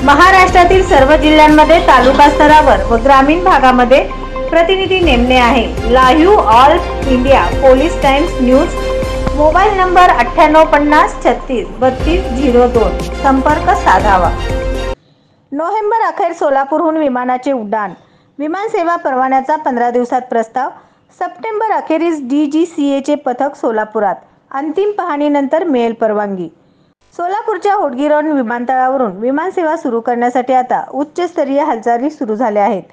महाराष्ट्रातील सर्व जिल्ह्यांमध्ये तालुका स्तरावर व ग्रामीण भागामध्ये प्रतिनिधी नेमणे आहे। Live all India police times news, mobile number 9850363202, संपर्क साधावा। नोव्हेंबर अखेर सोलापूरहून विमानाचे उड्डाण, विमान सेवा परवान्याचा 15 दिवसात प्रस्ताव। सप्टेंबर अखेरीस DGCAचे पथक सोलापुरात, अंतिम पाहणीनंतर मिळेल परवानगी। सोलापूरच्या होडगी रोड विमानतळावरून विमानसेवा सुरू करण्यासाठी आता उच्चस्तरीय हालचाली सुरू झाल्या आहेत।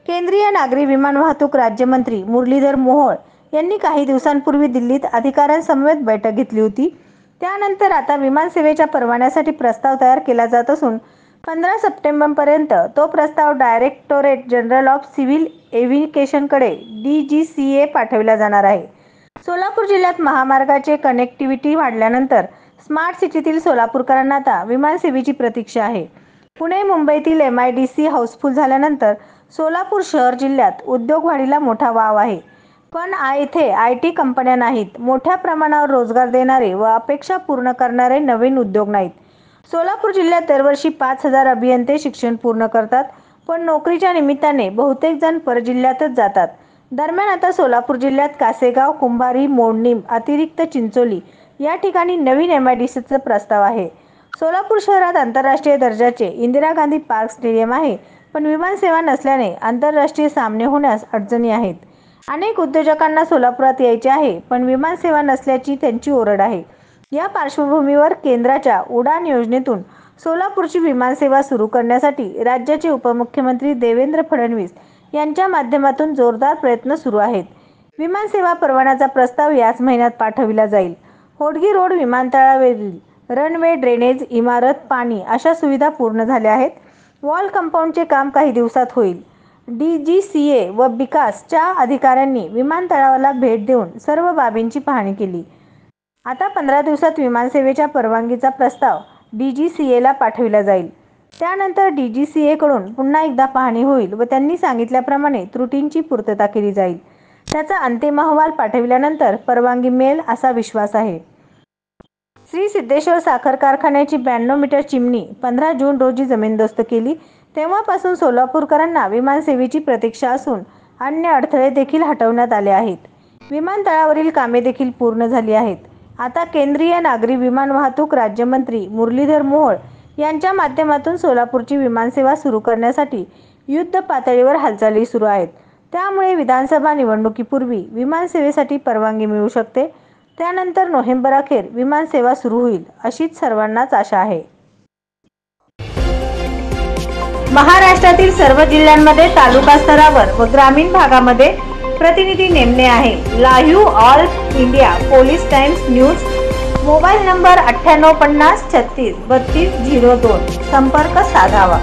केंद्रीय नागरी विमान वाहतूक राज्यमंत्री मुरलीधर मोहोळ यांनी काही दिवसांपूर्वी दिल्लीत अधिकाऱ्यांसमवेत बैठक घेतली होती। त्यानंतर आता विमानसेवेच्या परवान्यासाठी प्रस्ताव तयार केला जात असून 15 सप्टेंबरपर्यंत तो प्रस्ताव डायरेक्टोरेट जनरल ऑफ सिव्हिल एव्हिएशनकडे DGCA पाठविला जाणार आहे। सोलापूर जिल्ह्यात महामार्गाचे कनेक्टिव्हिटी वाढल्यानंतर स्मार्ट सिटीतील सोलापूरकरांना आता विमानसेवेची प्रतीक्षा आहे। पुणे मुंबईतील MIDC हाऊसफुल झाल्यानंतर सोलापूर शहर जिल्ह्यात उद्योग वाढीला मोठा वाव आहे। पण येथे IT कंपन्या नाहीत, मोठ्या प्रमाणावर रोजगार देणारे व अपेक्षा पूर्ण करणारे नवीन उद्योग नाहीत। सोलापूर जिल्ह्यात दरवर्षी 5000 अभियंते शिक्षण पूर्ण करतात, पण नोकरीच्या निमित्ताने बहुतेक जण परजिल्ह्यातच जातात। दरम्यान आता सोलापूर जिल्ह्यात कासेगाव, कुंभारी, मोडणी अतिरिक्त चिंचोली या ठिकाणी नवीन MIDCचा प्रस्ताव आहे। सोलापूर शहरात आंतरराष्ट्रीय दर्जाचे इंदिरा गांधी पार्क स्टेडियम आहे, पण विमानसेवा नसल्याने आंतरराष्ट्रीय सामने होण्यास अडचणी आहेत। अनेक उद्योजकांना सोलापुरात यायचे आहे, पण विमानसेवा नसल्याची त्यांची ओरड आहे। या पार्श्वभूमीवर केंद्राच्या उडान योजनेतून सोलापूरची विमानसेवा सुरू करण्यासाठी राज्याचे उपमुख्यमंत्री देवेंद्र फडणवीस यांच्या माध्यमातून जोरदार प्रयत्न सुरू आहेत। विमानसेवा परवान्याचा प्रस्ताव याच महिन्यात पाठविला जाईल। होडगी रोड विमानतळावरील रनवे, ड्रेनेज, इमारत, पाणी अशा सुविधा पूर्ण झाल्या आहेत। वॉल कंपाऊंडचे काम काही दिवसात होईल। DGCA व बिकासच्या अधिकाऱ्यांनी विमानतळाला भेट देऊन सर्व बाबींची पाहणी केली। आता 15 दिवसात विमानसेवेच्या परवानगीचा प्रस्ताव DGCAला पाठविला जाईल। त्यानंतर DGCA कडून पुन्हा एकदा पाहणी होईल व त्यांनी सांगितल्याप्रमाणे त्रुटींची पूर्तता केली जाईल। त्याचा अंतिम अहवाल पाठविल्यानंतर परवानगी मिळेल असा विश्वास आहे। श्री सिद्धेश्वर साखर कारखान्याची 92 मीटर चिमणी 15 जून रोजी जमीनदोस्त केली। तेव्हापासून सोलापूरकरांना विमानसेवेची प्रतीक्षा असून अन्य अडथळे देखील हटवण्यात आले आहेत। विमानतळावरील कामे देखील पूर्ण झाली आहेत। आता केंद्रीय नागरी विमान वाहतूक राज्यमंत्री मुरलीधर मोहोळ यांच्या माध्यमातून सोलापूरची विमानसेवा सुरू करण्यासाठी युद्ध पातळीवर हालचाली सुरू आहेत। त्यामुळे विधानसभा निवडणुकीपूर्वी विमानसेवेसाठी परवानगी मिळू शकते। त्यानंतर नोव्हेंबर अखेर विमानसेवा सुरू होईल अशीच सर्वांनाच आशा आहे। महाराष्ट्रातील सर्व जिल्ह्यांमध्ये तालुका स्तरावर व ग्रामीण भागामध्ये प्रतिनिधी नेमणे आहे। Live all India police times news, mobile number 9850363202, संपर्क साधावा।